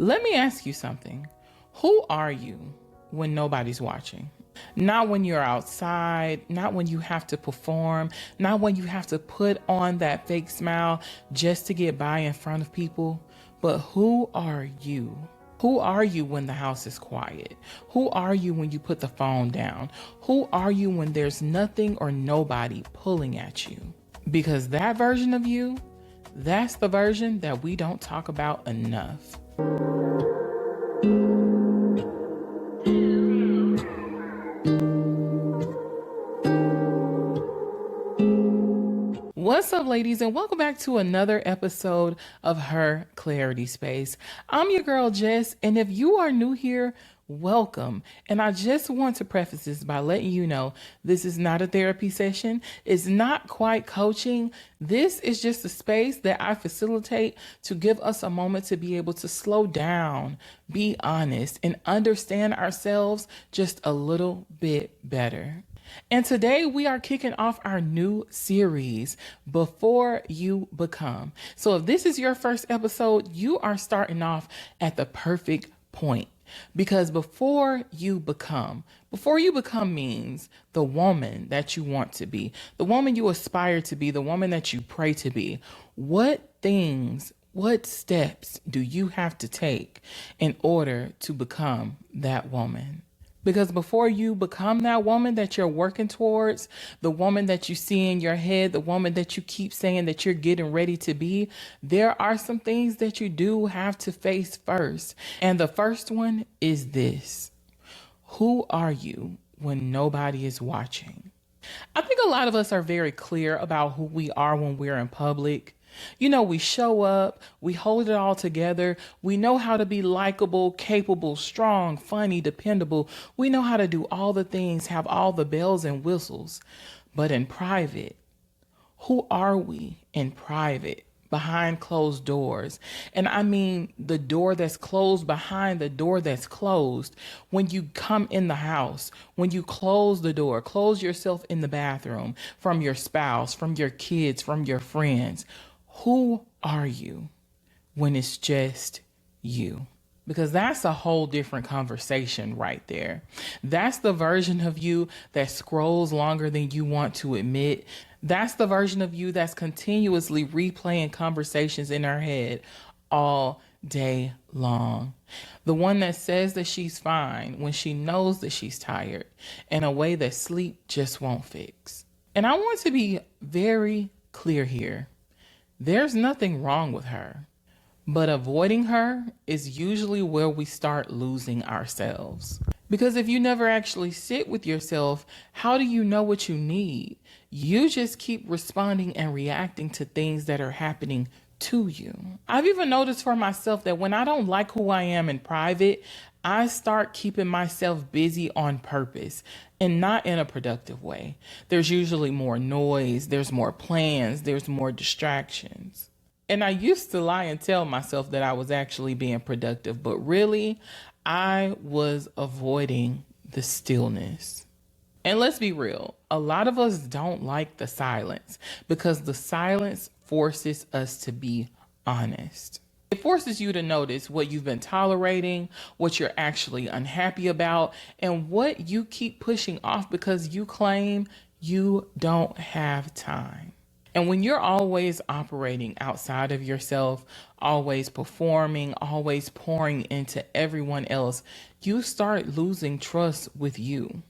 Let me ask you something. Who are you when nobody's watching? Not when you're outside, not when you have to perform, not when you have to put on that fake smile just to get by in front of people, but who are you? Who are you when the house is quiet? Who are you when you put the phone down? Who are you when there's nothing or nobody pulling at you? Because that version of you, that's the version that we don't talk about enough. What's up, ladies, and welcome back to another episode of Her Clarity Space. I'm your girl, Jess, and if you are new here, welcome. And I just want to preface this by letting you know this is not a therapy session. It's not quite coaching. This is just a space that I facilitate to give us a moment to be able to slow down, be honest, and understand ourselves just a little bit better. And today we are kicking off our new series, Before You Become. So if this is your first episode, you are starting off at the perfect point. Because before you become means the woman that you want to be, the woman you aspire to be, the woman that you pray to be. What steps do you have to take in order to become that woman? Because before you become that woman that you're working towards, the woman that you see in your head, the woman that you keep saying that you're getting ready to be, there are some things that you do have to face first. And the first one is this. Who are you when nobody is watching? I think a lot of us are very clear about who we are when we're in public. You know, we show up, we hold it all together. We know how to be likable, capable, strong, funny, dependable. We know how to do all the things, have all the bells and whistles. But in private, who are we in private? Behind closed doors. And I mean the door that's closed behind the door that's closed. When you come in the house, when you close the door, close yourself in the bathroom from your spouse, from your kids, from your friends. Who are you when it's just you? Because that's a whole different conversation right there. That's the version of you that scrolls longer than you want to admit. That's the version of you that's continuously replaying conversations in her head all day long. The one that says that she's fine when she knows that she's tired in a way that sleep just won't fix. And I want to be very clear here. There's nothing wrong with her, but avoiding her is usually where we start losing ourselves. Because if you never actually sit with yourself, how do you know what you need? You just keep responding and reacting to things that are happening to you. I've even noticed for myself that when I don't like who I am in private, I start keeping myself busy on purpose and not in a productive way. There's usually more noise, there's more plans, there's more distractions. And I used to lie and tell myself that I was actually being productive, but really, I was avoiding the stillness. And let's be real, a lot of us don't like the silence because the silence forces us to be honest. It forces you to notice what you've been tolerating, what you're actually unhappy about, and what you keep pushing off because you claim you don't have time. And when you're always operating outside of yourself, always performing, always pouring into everyone else, you start losing trust with you.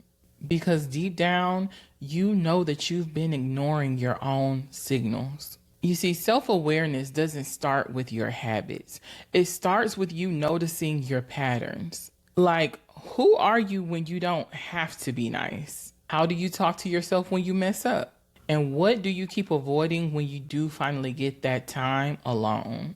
Because deep down, you know that you've been ignoring your own signals. You see, self-awareness doesn't start with your habits. It starts with you noticing your patterns. Like, who are you when you don't have to be nice? How do you talk to yourself when you mess up? And what do you keep avoiding when you do finally get that time alone?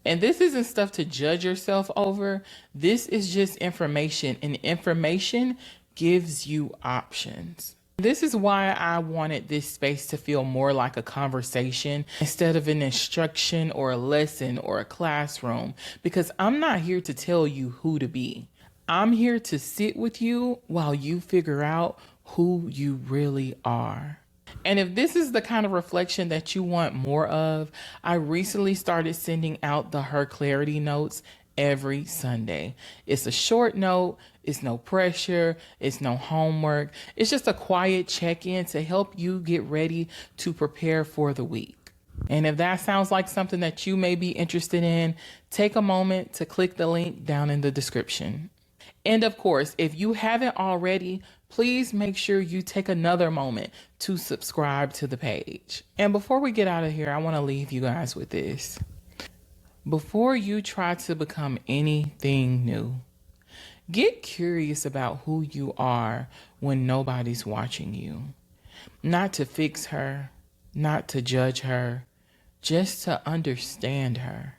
And this isn't stuff to judge yourself over. This is just information, and information gives you options. This is why I wanted this space to feel more like a conversation instead of an instruction or a lesson or a classroom, because I'm not here to tell you who to be. I'm here to sit with you while you figure out who you really are. And if this is the kind of reflection that you want more of, I recently started sending out the Her Clarity notes every Sunday. It's a short note, it's no pressure, it's no homework. It's just a quiet check-in to help you get ready to prepare for the week. And if that sounds like something that you may be interested in, take a moment to click the link down in the description. And of course, if you haven't already, please make sure you take another moment to subscribe to the page. And before we get out of here, I want to leave you guys with this. Before you try to become anything new, get curious about who you are when nobody's watching you. Not to fix her, not to judge her, just to understand her.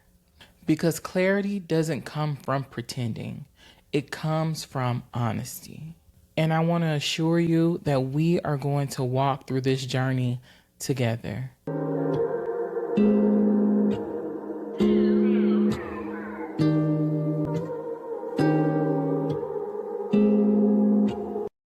Because clarity doesn't come from pretending, it comes from honesty. And I want to assure you that we are going to walk through this journey together.